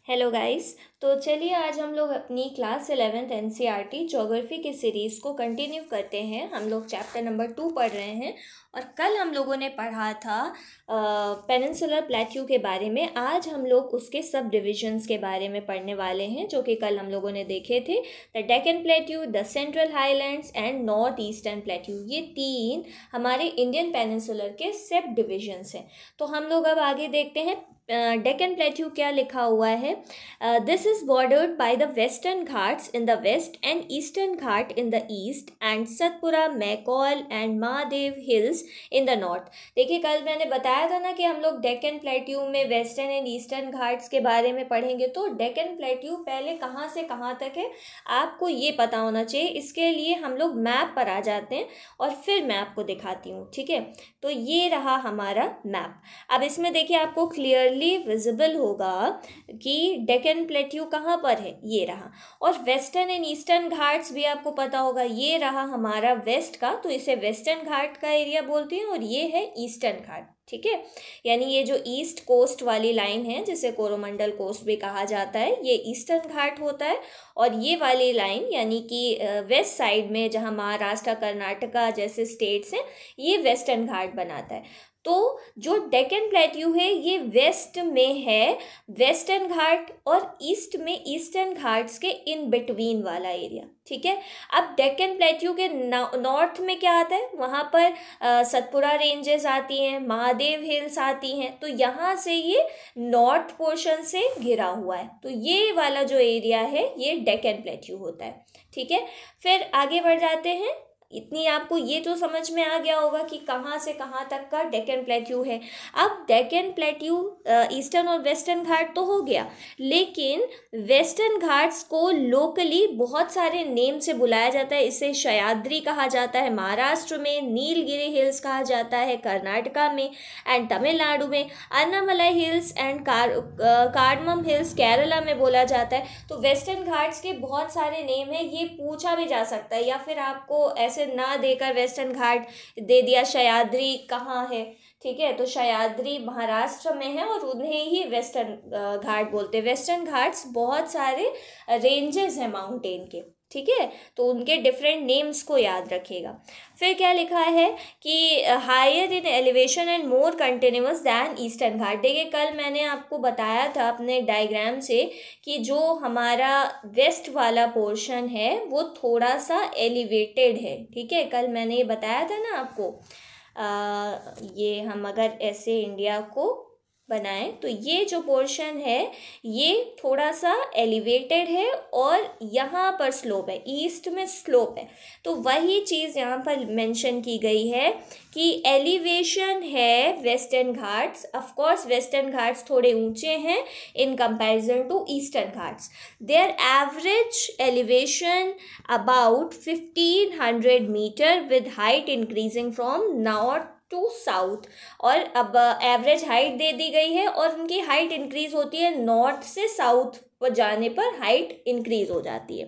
Hello guys. तो चलिए आज हम लोग अपनी क्लास 11th एनसीईआरटी ज्योग्राफी की सीरीज़ को कंटिन्यू करते हैं। हम लोग चैप्टर नंबर 2 पढ़ रहे हैं और कल हम लोगों ने पढ़ा था पेनिनसुलर प्लेट्यू के बारे में। आज हम लोग उसके सब डिविजन्स के बारे में पढ़ने वाले हैं जो कि कल हम लोगों ने देखे थे। The Deccan plateau, the central highlands and north eastern plateau, ये तीन हमारे इंडियन पेनिनसुलर के सब डिविजन्स हैं। तो हम लोग अब आगे देखते हैं डेक्कन प्लेट्यू क्या लिखा हुआ है। This is bordered by the western Ghats in the west and Eastern Ghat in the east and Satpura, Maikal and Mahadev hills in the north. देखिए कल मैंने बताया था ना कि हम लोग डेक्कन प्लेट्यू में वेस्टर्न एंड ईस्टर्न घाट्स के बारे में पढ़ेंगे। तो डेक्कन प्लेट्यू पहले कहाँ से कहाँ तक है आपको ये पता होना चाहिए। इसके लिए हम लोग मैप पर आ जाते हैं और फिर मैं आपको दिखाती हूँ, ठीक है। तो ये रहा हमारा मैप। अब इसमें देखिए आपको क्लियरली विजिबल होगा कि डेक्कन प्लेट्यू कहाँ पर है, ये रहा। और वेस्टर्न एंड ईस्टर्न घाट्स भी आपको पता होगा, ये रहा हमारा वेस्ट का, तो इसे वेस्टर्न घाट का एरिया बोलते हैं और ये है ईस्टर्न घाट, ठीक है। यानी ये जो ईस्ट कोस्ट वाली लाइन है जिसे कोरोमंडल कोस्ट भी कहा जाता है, ये ईस्टर्न घाट होता है। और ये वाली लाइन यानी कि वेस्ट साइड में जहाँ महाराष्ट्र, कर्नाटका जैसे स्टेट्स हैं, ये वेस्टर्न घाट बनाता है। तो जो डेक्कन प्लेट्यू है ये वेस्ट में है वेस्टर्न घाट और ईस्ट में ईस्टर्न घाट्स के इन बिटवीन वाला एरिया, ठीक है। अब डेक्कन प्लेट्यू के नॉर्थ में क्या आता है, वहाँ पर सतपुरा रेंजेस आती हैं, महादेव हिल्स आती हैं। तो यहाँ से ये नॉर्थ पोर्शन से घिरा हुआ है। तो ये वाला जो एरिया है ये डेक्कन प्लेट्यू होता है, ठीक है। फिर आगे बढ़ जाते हैं। इतनी आपको ये तो समझ में आ गया होगा कि कहाँ से कहाँ तक का डेक्कन प्लेट्यू है। अब डेक्कन प्लेट्यू ईस्टर्न और वेस्टर्न घाट तो हो गया, लेकिन वेस्टर्न घाट्स को लोकली बहुत सारे नेम से बुलाया जाता है। इसे सह्याद्री कहा जाता है महाराष्ट्र में, नीलगिरी हिल्स कहा जाता है कर्नाटका में एंड तमिलनाडु में, Annamalai hills and cardamom hills Kerala में बोला जाता है। तो वेस्टर्न घाट्स के बहुत सारे नेम है, ये पूछा भी जा सकता है या फिर आपको ऐसे ना देकर वेस्टर्न घाट दे दिया सह्याद्री कहाँ है, ठीक है। तो सह्याद्री महाराष्ट्र में है और उन्हें ही वेस्टर्न घाट बोलते हैं। वेस्टर्न घाट्स बहुत सारे रेंजेस हैं माउंटेन के, ठीक है। तो उनके डिफरेंट नेम्स को याद रखिएगा। फिर क्या लिखा है कि higher in elevation and more continuous than eastern Ghat. देखिए कल मैंने आपको बताया था अपने डायग्राम से कि जो हमारा वेस्ट वाला पोर्शन है वो थोड़ा सा एलिवेटेड है, ठीक है। कल मैंने ये बताया था ना आपको। ये हम अगर ऐसे इंडिया को बनाएं तो ये जो पोर्शन है ये थोड़ा सा एलिवेटेड है और यहाँ पर स्लोप है, ईस्ट में स्लोप है। तो वही चीज़ यहाँ पर मेंशन की गई है कि एलिवेशन है Western Ghats. Of course Western Ghats थोड़े ऊंचे हैं in comparison to Eastern Ghats. Their average elevation about 1500 metre with height increasing from north to south. और अब एवरेज हाइट दे दी गई है और उनकी हाइट इंक्रीज होती है, नॉर्थ से साउथ पर जाने पर हाइट इंक्रीज हो जाती है।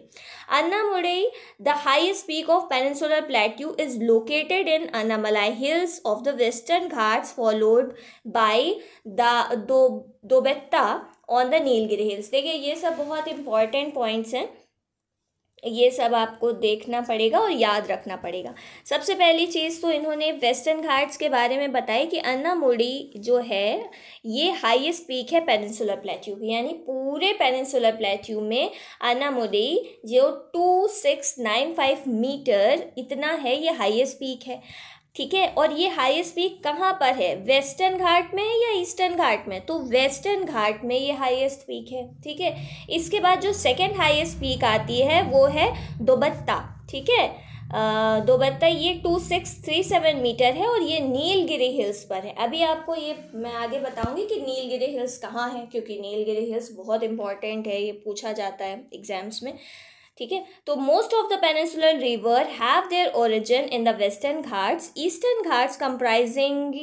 Anamudi, the highest peak of peninsular plateau, is located in Annamalai hills of the western Ghats followed by the Doddabetta on the Nilgiri hills. देखिए ये सब बहुत इंपॉर्टेंट पॉइंट्स हैं, ये सब आपको देखना पड़ेगा और याद रखना पड़ेगा। सबसे पहली चीज़ तो इन्होंने वेस्टर्न घाट्स के बारे में बताई कि अन्नामुडी जो है ये हाईएस्ट पीक है पेनिनसुलर प्लेट्यू की, यानी पूरे पेनिनसुलर प्लेट्यू में अन्नामुडी जो 2695 मीटर इतना है, ये हाईएस्ट पीक है, ठीक है। और ये हाईएस्ट पीक कहाँ पर है, वेस्टर्न घाट में या ईस्टर्न घाट में? तो वेस्टर्न घाट में ये हाईएस्ट पीक है, ठीक है। इसके बाद जो सेकंड हाईएस्ट पीक आती है वो है दोबत्ता, ठीक है। दोबत्ता ये 2637 मीटर है और ये नीलगिरी हिल्स पर है। अभी आपको ये मैं आगे बताऊंगी कि नीलगिरी हिल्स कहाँ है, क्योंकि नीलगिरी हिल्स बहुत इंपॉर्टेंट है, ये पूछा जाता है एग्जाम्स में, ठीक है। तो most of the peninsular river have their origin in the western Ghats. Eastern Ghats comprising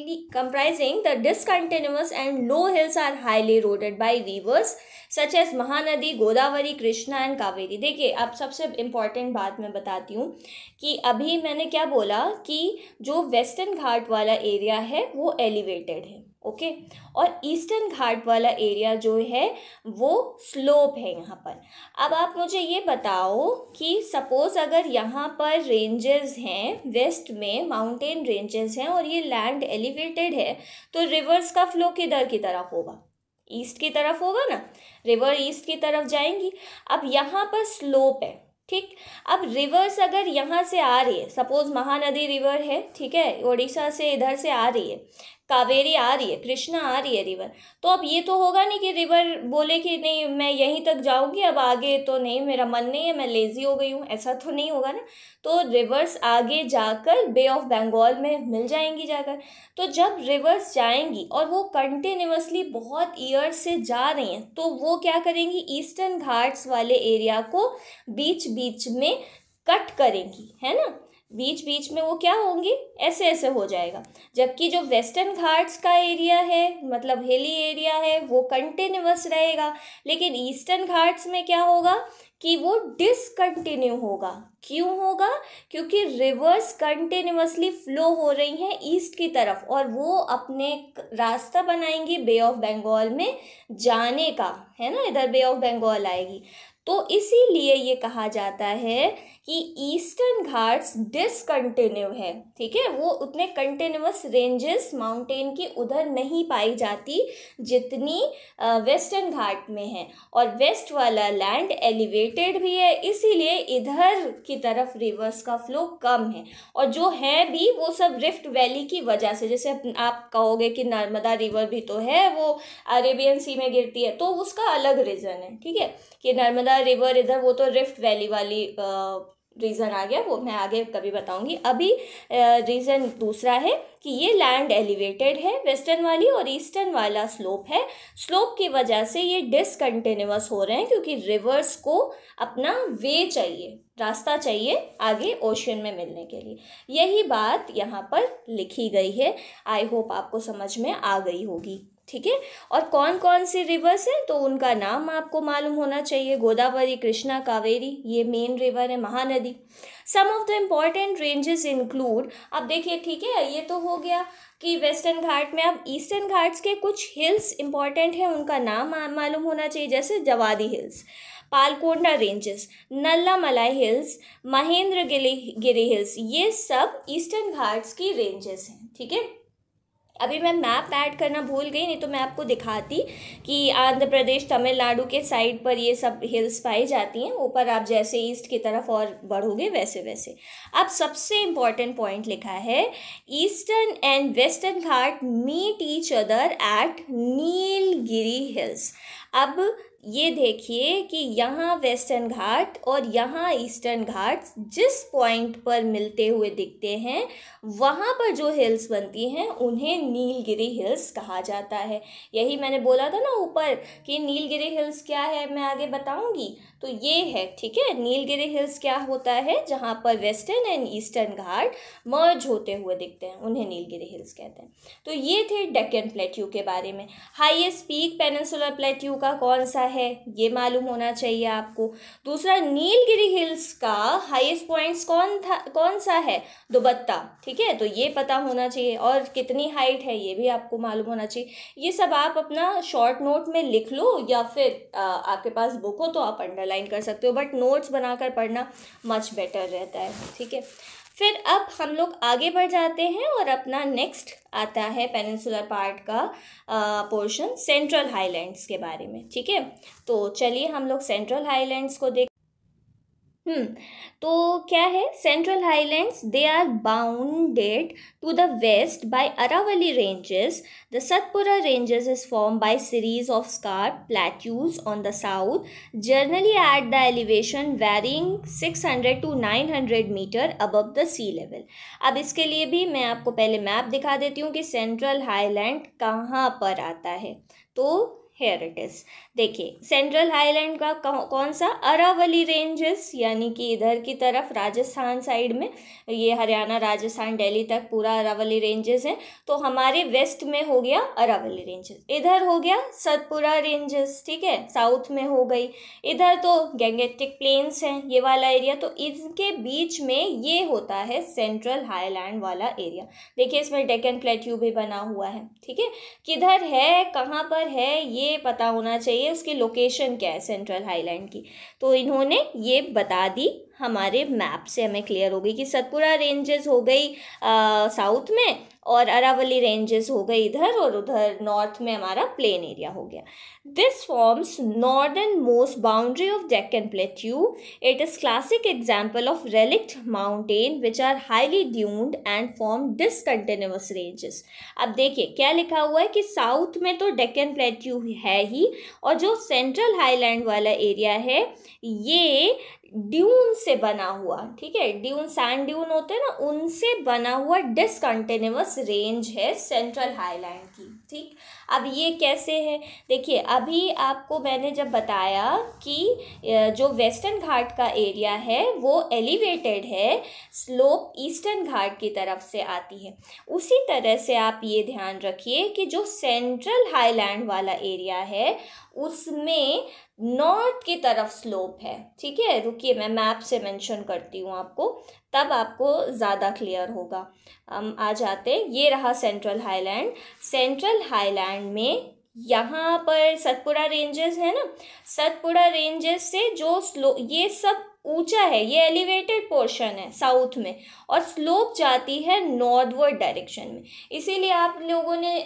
the discontinuous and low hills are highly eroded by rivers such as Mahanadi, Godavari, Krishna and Kaveri. देखिए अब सबसे इम्पॉर्टेंट बात मैं बताती हूँ कि अभी मैंने क्या बोला कि जो वेस्टर्न घाट वाला एरिया है वो एलिवेटेड है, ओके। और ईस्टर्न घाट वाला एरिया जो है वो स्लोप है यहाँ पर। अब आप मुझे ये बताओ कि सपोज़ अगर यहाँ पर रेंजेस हैं, वेस्ट में माउंटेन रेंजेस हैं और ये लैंड एलिवेटेड है, तो रिवर्स का फ्लो किधर की तरफ होगा? ईस्ट की तरफ होगा ना, रिवर ईस्ट की तरफ जाएंगी। अब यहाँ पर स्लोप है, ठीक। अब रिवर्स अगर यहाँ से आ रही है, सपोज महानदी रिवर है, ठीक है, उड़ीसा से इधर से आ रही है, कावेरी आ रही है, कृष्णा आ रही है रिवर, तो अब ये तो होगा नहीं कि रिवर बोले कि नहीं मैं यहीं तक जाऊंगी, अब आगे तो नहीं, मेरा मन नहीं है, मैं लेजी हो गई हूँ, ऐसा तो नहीं होगा ना। तो रिवर्स आगे जाकर बे ऑफ बंगाल में मिल जाएंगी जाकर। तो जब रिवर्स जाएंगी और वो कंटिन्यूसली बहुत ईयर्स से जा रही हैं, तो वो क्या करेंगी, ईस्टर्न घाट्स वाले एरिया को बीच बीच में कट करेंगी, है ना। बीच बीच में वो क्या होंगी, ऐसे ऐसे हो जाएगा। जबकि जो वेस्टर्न घाट्स का एरिया है, मतलब हिली एरिया है, वो कंटिन्यूअस रहेगा। लेकिन ईस्टर्न घाट्स में क्या होगा कि वो डिसकंटिन्यू होगा। क्यों होगा? क्योंकि रिवर्स कंटिन्यूअसली फ्लो हो रही हैं ईस्ट की तरफ और वो अपने रास्ता बनाएंगी बे ऑफ बंगाल में जाने का, है ना, इधर बे ऑफ बंगाल आएगी। तो इसीलिए ये कहा जाता है कि ईस्टर्न घाट्स डिसकंटिन्यू है, ठीक है, वो उतने कंटिन्यूअस रेंजेस माउंटेन की उधर नहीं पाई जाती जितनी वेस्टर्न घाट में है। और वेस्ट वाला लैंड एलिवेटेड भी है, इसीलिए इधर की तरफ रिवर्स का फ्लो कम है। और जो है भी वो सब रिफ्ट वैली की वजह से, जैसे आप कहोगे कि नर्मदा रिवर भी तो है, वो अरेबियन सी में गिरती है, तो उसका अलग रीज़न है, ठीक है, कि नर्मदा रिवर इधर, वो तो रिफ्ट वैली वाली रीज़न आ गया, वो मैं आगे कभी बताऊंगी। अभी रीज़न दूसरा है कि ये लैंड एलिवेटेड है वेस्टर्न वाली और ईस्टर्न वाला स्लोप है। स्लोप की वजह से ये डिसकंटिन्यूअस हो रहे हैं क्योंकि रिवर्स को अपना वे चाहिए, रास्ता चाहिए आगे ओशन में मिलने के लिए। यही बात यहाँ पर लिखी गई है। आई होप आपको समझ में आ गई होगी, ठीक है। और कौन कौन सी रिवर्स हैं तो उनका नाम आपको मालूम होना चाहिए। गोदावरी, कृष्णा, कावेरी, ये मेन रिवर है। Mahanadi. Some of the important ranges include, अब देखिए, ठीक है, ये तो हो गया कि वेस्टर्न घाट में। अब ईस्टर्न घाट्स के कुछ हिल्स इंपॉर्टेंट हैं, उनका नाम मालूम होना चाहिए, जैसे जवादी हिल्स, पालकोंडा रेंजेस, नल्ला मलाई हिल्स, महेंद्रगिरी हिल्स, ये सब ईस्टर्न घाट्स की रेंजेस हैं, ठीक है। अभी मैं मैप ऐड करना भूल गई, नहीं तो मैं आपको दिखाती कि आंध्र प्रदेश, तमिलनाडु के साइड पर ये सब हिल्स पाई जाती हैं। ऊपर आप जैसे ईस्ट की तरफ और बढ़ोगे वैसे वैसे। अब सबसे इम्पॉर्टेंट पॉइंट लिखा है, Eastern and Western Ghat meet each other at Nilgiri hills. अब ये देखिए कि यहाँ वेस्टर्न घाट और यहाँ ईस्टर्न घाट जिस पॉइंट पर मिलते हुए दिखते हैं, वहाँ पर जो हिल्स बनती हैं उन्हें नीलगिरी हिल्स कहा जाता है। यही मैंने बोला था ना ऊपर कि नीलगिरी हिल्स क्या है, मैं आगे बताऊंगी। तो ये है, ठीक है, नीलगिरी हिल्स क्या होता है, जहाँ पर वेस्टर्न एंड ईस्टर्न घाट मर्ज होते हुए दिखते हैं, उन्हें नीलगिरी हिल्स कहते हैं। तो ये थे डेक्कन प्लेट्यू के बारे में। हाईएस्ट पीक पेनिनसुलर प्लेट्यू का कौन सा है, ये मालूम होना चाहिए आपको। दूसरा, नीलगिरी हिल्स का हाईएस्ट पॉइंट्स कौन सा है, दुबत्ता, ठीक है, तो ये पता होना चाहिए। और कितनी हाइट है ये भी आपको मालूम होना चाहिए। ये सब आप अपना शॉर्ट नोट में लिख लो, या फिर आपके पास बुक हो तो आप अंडरलाइन कर सकते हो, बट नोट्स बनाकर पढ़ना मच बेटर रहता है, ठीक है। फिर अब हम लोग आगे बढ़ जाते हैं और अपना नेक्स्ट आता है पेनिनसुलर पार्ट का पोर्शन, सेंट्रल हाईलैंड्स के बारे में, ठीक है। तो चलिए हम लोग सेंट्रल हाईलैंड्स को देख। तो क्या है central highlands, they are bounded to the west by Aravali ranges. The Satpura ranges is form by series of scarp plateaus on the south, generally at the elevation varying 600 to 900 metre above the sea level. अब इसके लिए भी मैं आपको पहले map दिखा देती हूँ कि सेंट्रल हाईलैंड कहाँ पर आता है। तो हेयर इट इज़। देखिए सेंट्रल हाईलैंड का कौन सा, अरावली रेंजेस, यानी कि इधर की तरफ राजस्थान साइड में, ये हरियाणा राजस्थान दिल्ली तक पूरा अरावली रेंजेस हैं। तो हमारे वेस्ट में हो गया अरावली रेंजेस, इधर हो गया सतपुड़ा रेंजेस, ठीक है, साउथ में हो गई। इधर तो गैंगेटिक प्लेन्स हैं, ये वाला एरिया, तो इनके बीच में ये होता है सेंट्रल हाईलैंड वाला एरिया। देखिए इसमें डेक्कन प्लेट्यू भी बना हुआ है, ठीक है। किधर है, कहाँ पर है, ये पता होना चाहिए, उसकी लोकेशन क्या है सेंट्रल हाईलैंड की। तो इन्होंने ये बता दी, हमारे मैप से हमें क्लियर हो गई कि सतपुड़ा रेंजेस हो गई साउथ में, और अरावली रेंजेस हो गई इधर, और उधर नॉर्थ में हमारा प्लेन एरिया हो गया। This forms northern most boundary of Deccan plateau. It is classic example of relict mountain which are highly denuded and form discontinuous ranges. अब देखिए क्या लिखा हुआ है कि साउथ में तो डेक्कन प्लेट्यू है ही, और जो सेंट्रल हाईलैंड वाला एरिया है ये ड्यून से बना हुआ, ठीक है, ड्यून सैंड ड्यून होते हैं ना, उनसे बना हुआ डिसकंटिन्यूअस रेंज है सेंट्रल हाईलैंड की, ठीक। अब ये कैसे है, देखिए अभी आपको मैंने जब बताया कि जो वेस्टर्न घाट का एरिया है वो एलिवेटेड है, स्लोप ईस्टर्न घाट की तरफ से आती है, उसी तरह से आप ये ध्यान रखिए कि जो सेंट्रल हाईलैंड वाला एरिया है उसमें नॉर्थ की तरफ स्लोप है, ठीक है। रुकिए मैं मैप से मेंशन करती हूँ आपको, तब आपको ज़्यादा क्लियर होगा। हम आ जाते हैं, ये रहा सेंट्रल हाईलैंड। सेंट्रल हाईलैंड में यहाँ पर सतपुड़ा रेंजेस है ना, सतपुड़ा रेंजेस से जो ये सब ऊंचा है, ये एलिवेटेड पोर्शन है साउथ में, और स्लोप जाती है नॉर्थवर्ड डायरेक्शन में। इसीलिए आप लोगों ने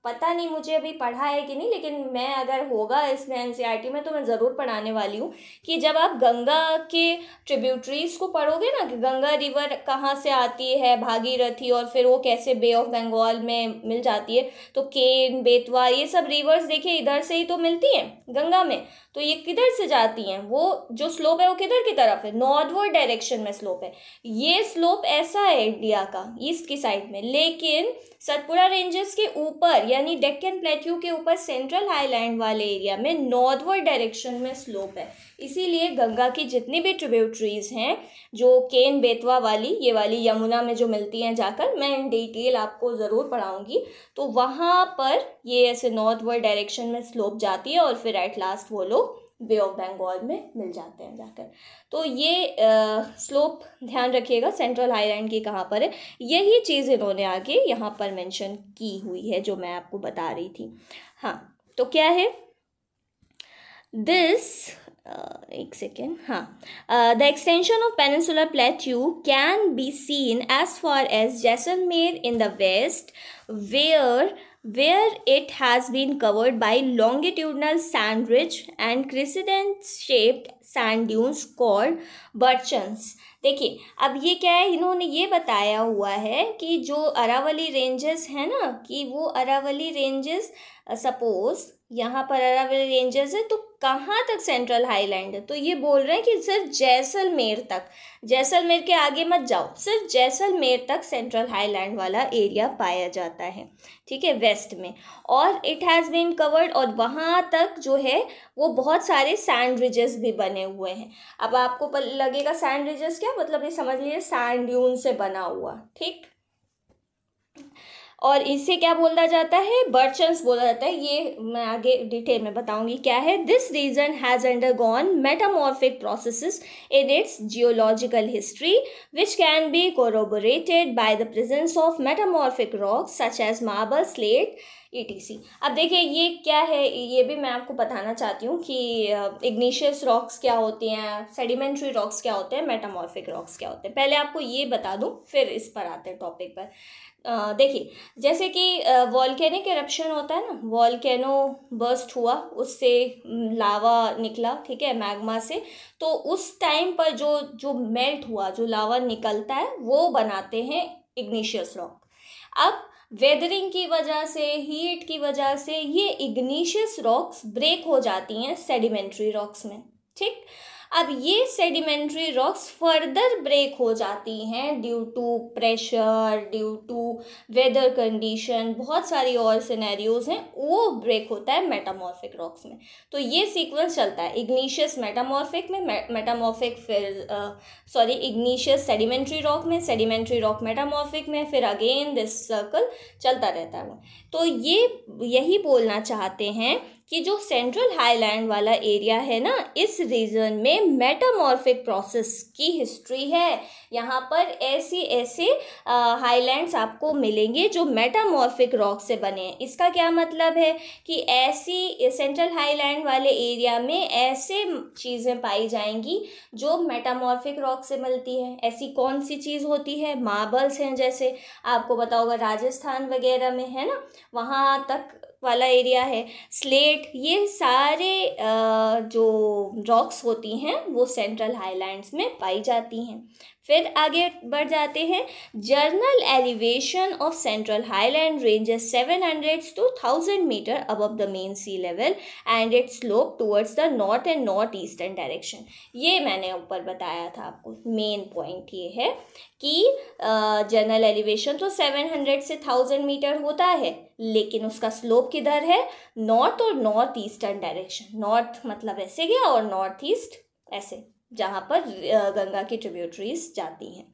पता नहीं मुझे अभी पढ़ा है कि नहीं, लेकिन मैं अगर होगा इसमें एनसीईआरटी में तो मैं ज़रूर पढ़ाने वाली हूँ कि जब आप गंगा के ट्रिब्यूटरीज को पढ़ोगे ना, कि गंगा रिवर कहाँ से आती है, भागीरथी, और फिर वो कैसे बे ऑफ बंगाल में मिल जाती है, तो केन, बेतवा, ये सब रिवर्स देखिए इधर से ही तो मिलती हैं गंगा में, तो ये किधर से जाती हैं, वो जो स्लोप है वो किधर की तरफ है, नॉर्थवर्ड डायरेक्शन में स्लोप है। ये स्लोप ऐसा है इंडिया का ईस्ट की साइड में, लेकिन सतपुड़ा रेंजेस के ऊपर यानी डेक्कन प्लेट्यू के ऊपर सेंट्रल हाईलैंड वाले एरिया में नॉर्थवर्ड डायरेक्शन में स्लोप है। इसीलिए गंगा की जितनी भी ट्रिब्यूटरीज हैं, जो केन, बेतवा वाली, ये वाली यमुना में जो मिलती हैं जाकर, मैं इन डिटेल आपको ज़रूर पढ़ाऊंगी, तो वहाँ पर ये ऐसे नॉर्थवर्ड डायरेक्शन में स्लोप जाती है, और फिर एट लास्ट वो लोग बे ऑफ बंगाल में मिल जाते हैं जाकर। तो ये स्लोप ध्यान रखिएगा सेंट्रल हाईलैंड की कहाँ पर है, यही चीज़ इन्होंने आगे यहाँ पर मेंशन की हुई है जो मैं आपको बता रही थी। हाँ तो क्या है दिस, एक सेकेंड, हाँ, the extension of peninsular plateau can be seen as far as Jaisalmer in the west, where it has been covered by longitudinal sand ridge and crescent-shaped sand dunes called Birchens। देखिए अब ये क्या है, इन्होंने ये बताया हुआ है कि जो अरावली रेंजेस है ना, कि वो अरावली रेंजेस सपोज यहाँ पर अरावली रेंजेस है, तो कहाँ तक सेंट्रल हाईलैंड है, तो ये बोल रहे हैं कि सिर्फ जैसलमेर तक, जैसलमेर के आगे मत जाओ, सिर्फ जैसलमेर तक सेंट्रल हाईलैंड वाला एरिया पाया जाता है, ठीक है, वेस्ट में। और इट हैज़ बीन कवर्ड, और वहाँ तक जो है वो बहुत सारे सैंड रिजेस भी बने हुए हैं। अब आपको लगेगा सैंड रिजेस क्या मतलब, ये समझ लीजिए सैंड ड्यून से बना हुआ, ठीक। और इसे क्या बोला जाता है, बर्चन्स बोला जाता है, ये मैं आगे डिटेल में बताऊंगी क्या है। This region has undergone metamorphic processes in its geological history which can be corroborated by the presence of metamorphic rocks such as marble, slate, ETC। अब देखिए ये क्या है, ये भी मैं आपको बताना चाहती हूँ कि इग्निशियस रॉक्स क्या होती हैं, सेडिमेंट्री रॉक्स क्या होते हैं, मेटामॉर्फिक रॉक्स क्या होते हैं, पहले आपको ये बता दूँ फिर इस पर आते हैं टॉपिक पर। देखिए जैसे कि वॉल्केनिक एरप्शन होता है ना, वॉल्केनो बर्स्ट हुआ, उससे लावा निकला, ठीक है, मैग्मा से, तो उस टाइम पर जो मेल्ट हुआ, जो लावा निकलता है, वो बनाते हैं इग्निशियस रॉक। अब वेदरिंग की वजह से, हीट की वजह से ये इग्निशियस रॉक्स ब्रेक हो जाती हैं सेडिमेंट्री रॉक्स में, ठीक। अब ये सेडिमेंट्री रॉक्स फर्दर ब्रेक हो जाती हैं due to pressure, due to weather condition, बहुत सारी और सिनेरियोज हैं, वो ब्रेक होता है मेटामॉर्फिक रॉक्स में। तो ये सीक्वेंस चलता है, इग्निशियस मेटामॉर्फिक में, मेटामॉर्फिक फिर इग्निशियस सेडिमेंट्री रॉक में, सेडिमेंट्री रॉक मेटामॉर्फिक में, फिर अगेन दिस सर्कल चलता रहता है। तो ये यही बोलना चाहते हैं कि जो सेंट्रल हाईलैंड वाला एरिया है ना, इस रीजन में मेटामॉर्फिक प्रोसेस की हिस्ट्री है। यहाँ पर ऐसे हाईलैंड्स आपको मिलेंगे जो मेटामॉर्फिक रॉक से बने हैं। इसका क्या मतलब है कि ऐसी सेंट्रल हाईलैंड वाले एरिया में ऐसे चीज़ें पाई जाएंगी जो मेटामॉर्फिक रॉक से मिलती है। ऐसी कौन सी चीज़ होती है? मार्बल्स हैं, जैसे आपको पता होगा राजस्थान वगैरह में है ना, वहाँ तक वाला एरिया है। स्लेट, ये सारे जो रॉक्स होती हैं वो सेंट्रल हाईलैंड्स में पाई जाती हैं। फिर आगे बढ़ जाते हैं। General elevation of central highland ranges 700 to 1000 metre above the mean sea level and it slope towards the north and north eastern direction. ये मैंने ऊपर बताया था आपको। मेन पॉइंट ये है कि जर्नल एलिवेशन तो 700 से 1000 मीटर होता है, लेकिन उसका स्लोप किधर है? नॉर्थ और नॉर्थ ईस्टर्न डायरेक्शन। नॉर्थ मतलब ऐसे गया और नॉर्थ ईस्ट ऐसे, जहाँ पर गंगा की ट्रिब्यूटरीज जाती हैं।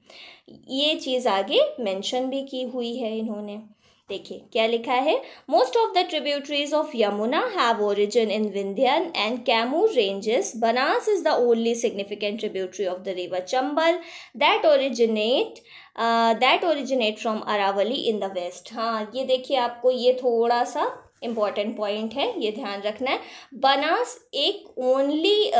ये चीज़ आगे मेंशन भी की हुई है इन्होंने। देखिए क्या लिखा है। Most of the tributaries of Yamuna have origin in Vindhyan and Kaimur ranges. Banas is the only significant tributary of the river Chambal that originate from Aravali in the west. हाँ, ये देखिए, आपको ये थोड़ा सा इम्पॉर्टेंट पॉइंट है, ये ध्यान रखना है। बनास एक ओनली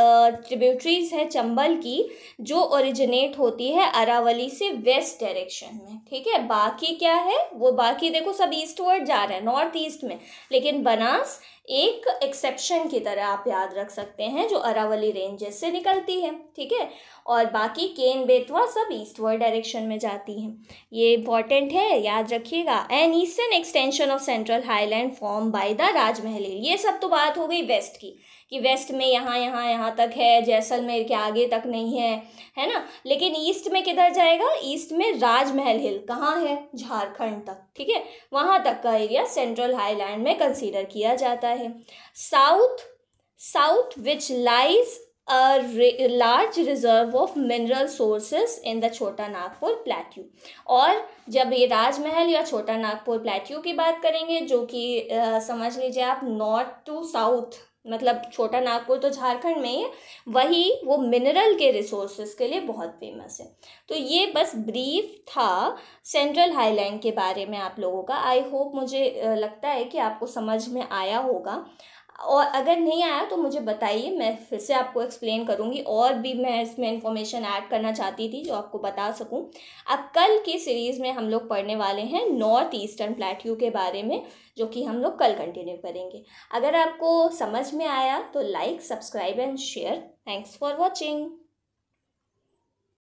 ट्रिब्यूटरीज है चंबल की जो ओरिजिनेट होती है अरावली से वेस्ट डायरेक्शन में, ठीक है। बाकी क्या है, वो बाकी देखो सब ईस्टवर्ड जा रहे हैं, नॉर्थ ईस्ट में, लेकिन बनास एक एक्सेप्शन की तरह आप याद रख सकते हैं, जो अरावली रेंजेस से निकलती है, ठीक है। और बाकी केन बेतवा सब ईस्टवर्ड डायरेक्शन में जाती हैं। ये इंपॉर्टेंट है, याद रखिएगा। An eastern extension of central highland form by the Rajmahal hill. ये सब तो बात हो गई वेस्ट की, कि वेस्ट में यहाँ तक है, जैसलमेर के आगे तक नहीं है ना। लेकिन ईस्ट में किधर जाएगा? ईस्ट में राजमहल हिल कहाँ है? झारखंड तक, ठीक है। वहाँ तक का एरिया सेंट्रल हाईलैंड में कंसीडर किया जाता है। South which lies a large reserve of mineral sources in the छोटा नागपुर प्लेट्यू। और जब ये राजमहल या छोटा नागपुर प्लेट्यू की बात करेंगे, जो कि समझ लीजिए आप नॉर्थ टू साउथ, मतलब छोटा नागपुर तो झारखंड में ही है, वही वो मिनरल के रिसोर्सेज के लिए बहुत फेमस है। तो ये बस ब्रीफ था सेंट्रल हाईलैंड के बारे में आप लोगों का। आई होप, मुझे लगता है कि आपको समझ में आया होगा, और अगर नहीं आया तो मुझे बताइए, मैं फिर से आपको एक्सप्लेन करूँगी। और भी मैं इसमें इंफॉर्मेशन ऐड करना चाहती थी जो आपको बता सकूँ। अब कल की सीरीज़ में हम लोग पढ़ने वाले हैं नॉर्थ ईस्टर्न प्लेट्यू के बारे में, जो कि हम लोग कल कंटिन्यू करेंगे। अगर आपको समझ में आया तो like, subscribe and share. Thanks for watching.